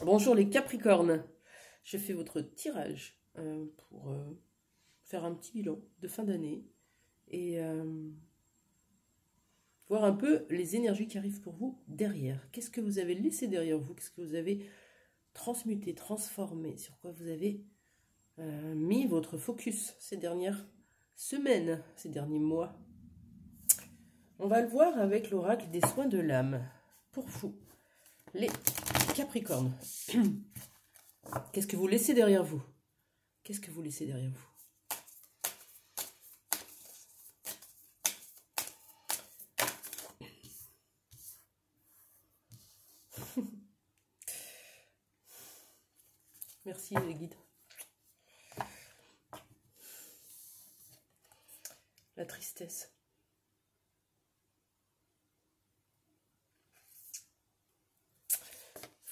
Bonjour les Capricornes, je fais votre tirage pour faire un petit bilan de fin d'année et voir un peu les énergies qui arrivent pour vous derrière. Qu'est-ce que vous avez laissé derrière vous? Qu'est-ce que vous avez transmuté, transformé? Sur quoi vous avez mis votre focus ces dernières semaines, ces derniers mois? On va le voir avec l'oracle des soins de l'âme. Pour vous, les Capricornes. Qu'est-ce que vous laissez derrière vous? Qu'est-ce que vous laissez derrière vous? Merci les guides. La tristesse.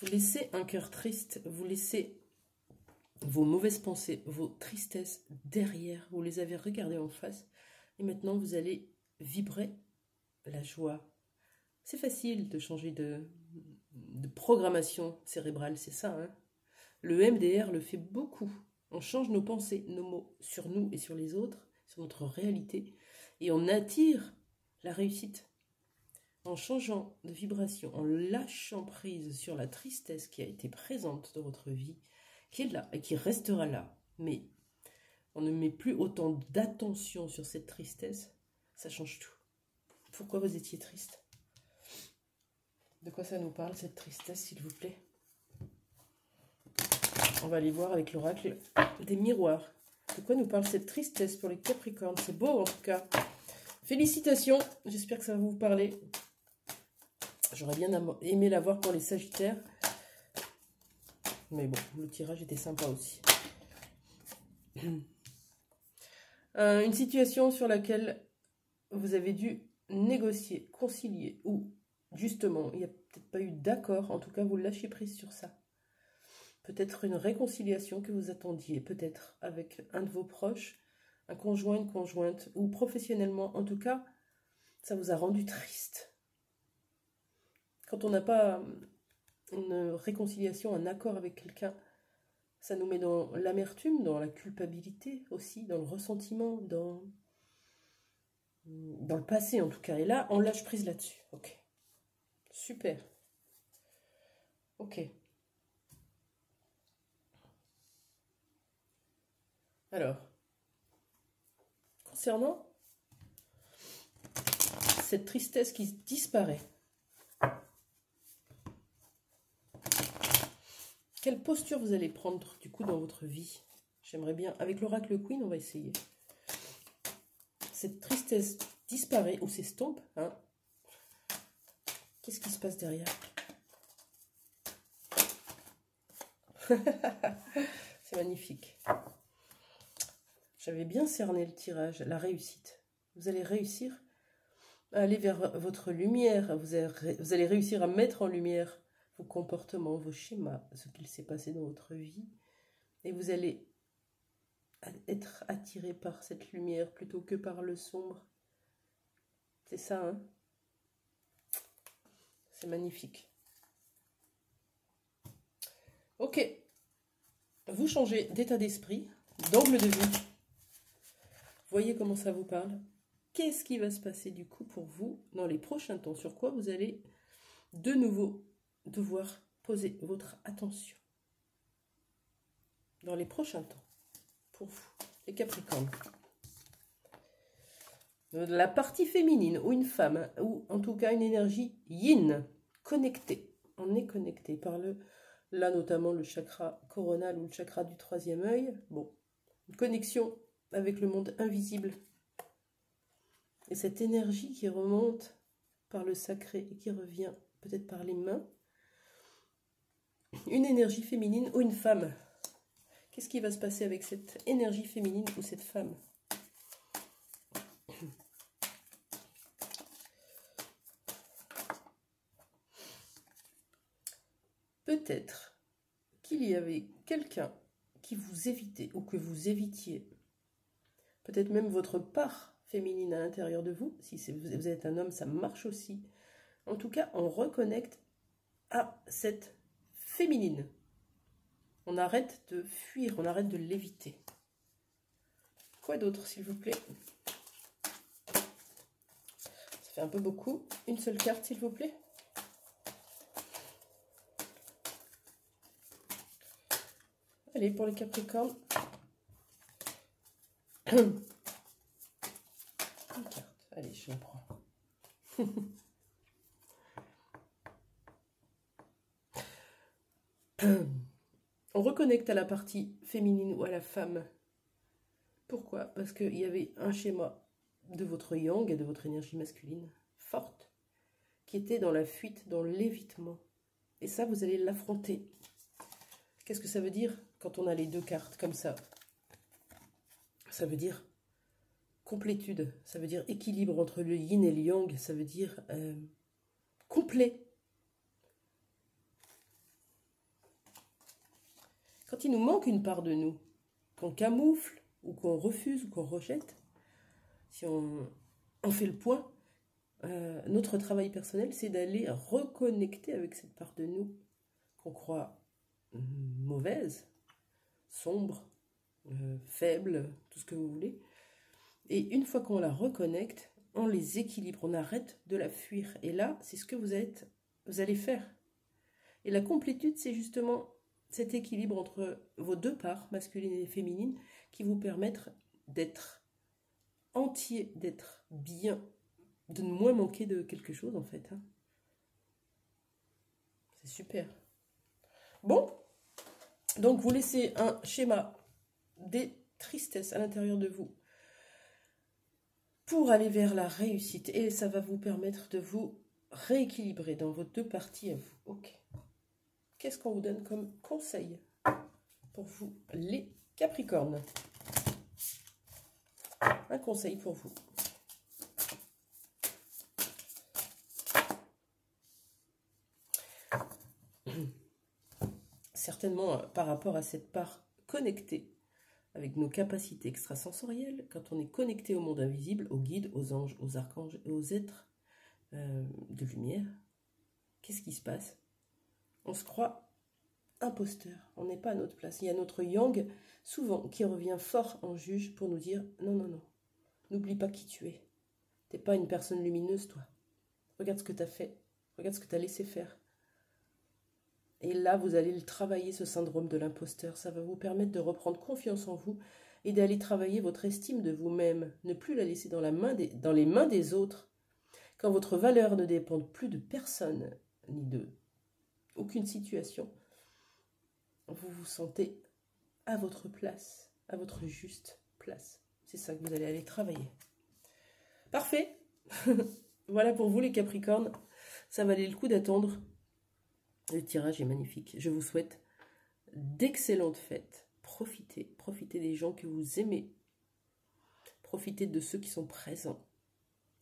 Vous laissez un cœur triste, vous laissez vos mauvaises pensées, vos tristesses derrière, vous les avez regardées en face et maintenant vous allez vibrer la joie. C'est facile de changer de programmation cérébrale, c'est ça, hein? Le MDR le fait beaucoup. On change nos pensées, nos mots sur nous et sur les autres, sur notre réalité, et on attire la réussite. En changeant de vibration, en lâchant prise sur la tristesse qui a été présente dans votre vie, qui est là et qui restera là, mais on ne met plus autant d'attention sur cette tristesse, ça change tout. Pourquoi vous étiez triste? De quoi ça nous parle, cette tristesse, s'il vous plaît? On va aller voir avec l'oracle des miroirs. De quoi nous parle cette tristesse pour les Capricornes? C'est beau en tout cas. Félicitations, j'espère que ça va vous parler. J'aurais bien aimé l'avoir pour les Sagittaires. Mais bon, le tirage était sympa aussi. Une situation sur laquelle vous avez dû négocier, concilier, ou justement, il n'y a peut-être pas eu d'accord, en tout cas vous lâchez prise sur ça. Peut-être une réconciliation que vous attendiez, peut-être avec un de vos proches, un conjoint, une conjointe, ou professionnellement, en tout cas, ça vous a rendu triste. Quand on n'a pas une réconciliation, un accord avec quelqu'un, ça nous met dans l'amertume, dans la culpabilité aussi, dans le ressentiment, dans le passé en tout cas. Et là, on lâche prise là-dessus. Ok. Super. Ok. Alors, concernant cette tristesse qui disparaît, quelle posture vous allez prendre du coup dans votre vie? J'aimerais bien, avec l'oracle Queen, on va essayer. Cette tristesse disparaît ou s'estompe, hein? Qu'est-ce qui se passe derrière? C'est magnifique. J'avais bien cerné le tirage, la réussite. Vous allez réussir à aller vers votre lumière. Vous allez réussir à mettre en lumière vos comportements, vos schémas, ce qu'il s'est passé dans votre vie. Et vous allez être attiré par cette lumière plutôt que par le sombre. C'est ça, hein? C'est magnifique. Ok. Vous changez d'état d'esprit, d'angle de vue. Voyez comment ça vous parle. Qu'est-ce qui va se passer du coup pour vous dans les prochains temps? Sur quoi vous allez de nouveau devoir poser votre attention dans les prochains temps pour vous, les Capricornes? La partie féminine ou une femme, ou en tout cas une énergie yin, connectée. On est connecté par là notamment le chakra coronal ou le chakra du troisième œil. Bon, une connexion avec le monde invisible. Et cette énergie qui remonte par le sacré et qui revient peut-être par les mains. Une énergie féminine ou une femme. Qu'est-ce qui va se passer avec cette énergie féminine ou cette femme? Peut-être qu'il y avait quelqu'un qui vous évitait ou que vous évitiez. Peut-être même votre part féminine à l'intérieur de vous. Si vous êtes un homme, ça marche aussi. En tout cas, on reconnecte à cette féminine On arrête de fuir, on arrête de l'éviter. Quoi d'autre, s'il vous plaît? Ça fait un peu beaucoup. Une seule carte, s'il vous plaît. Allez, pour les Capricornes. Une carte. Allez, je la prends. On reconnecte à la partie féminine ou à la femme. Pourquoi? Parce qu'il y avait un schéma de votre yang et de votre énergie masculine forte qui était dans la fuite, dans l'évitement. Et ça, vous allez l'affronter. Qu'est-ce que ça veut dire quand on a les deux cartes comme ça? Ça veut dire complétude, ça veut dire équilibre entre le yin et le yang, ça veut dire complet. Quand il nous manque une part de nous, qu'on camoufle, ou qu'on refuse, ou qu'on rejette, si on fait le point, notre travail personnel, c'est d'aller reconnecter avec cette part de nous qu'on croit mauvaise, sombre, faible, tout ce que vous voulez. Et une fois qu'on la reconnecte, on les équilibre, on arrête de la fuir. Et là, c'est ce que vous allez faire. Et la complétude, c'est justement cet équilibre entre vos deux parts, masculine et féminine, qui vous permettent d'être entier, d'être bien, de ne moins manquer de quelque chose en fait. Hein. C'est super. Bon, donc vous laissez un schéma des tristesses à l'intérieur de vous pour aller vers la réussite. Et ça va vous permettre de vous rééquilibrer dans vos deux parties à vous. Ok. Qu'est-ce qu'on vous donne comme conseil pour vous, les Capricornes? Un conseil pour vous. Certainement par rapport à cette part connectée avec nos capacités extrasensorielles, quand on est connecté au monde invisible, aux guides, aux anges, aux archanges et aux êtres de lumière, qu'est-ce qui se passe? On se croit imposteur, on n'est pas à notre place. Il y a notre yang, souvent, qui revient fort en juge pour nous dire « Non, non, non, n'oublie pas qui tu es. Tu n'es pas une personne lumineuse, toi. Regarde ce que tu as fait, regarde ce que tu as laissé faire. » Et là, vous allez le travailler, ce syndrome de l'imposteur. Ça va vous permettre de reprendre confiance en vous et d'aller travailler votre estime de vous-même. Ne plus la laisser dans les mains des autres. Quand votre valeur ne dépend plus de personne, ni de aucune situation, vous vous sentez à votre place, à votre juste place. C'est ça que vous allez aller travailler. Parfait. Voilà pour vous les Capricornes. Ça valait le coup d'attendre. Le tirage est magnifique. Je vous souhaite d'excellentes fêtes. Profitez des gens que vous aimez. Profitez de ceux qui sont présents.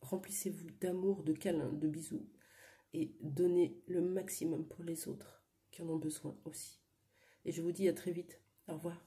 Remplissez-vous d'amour, de câlins, de bisous. Et donnez le maximum pour les autres qui en ont besoin aussi. Et je vous dis à très vite. Au revoir.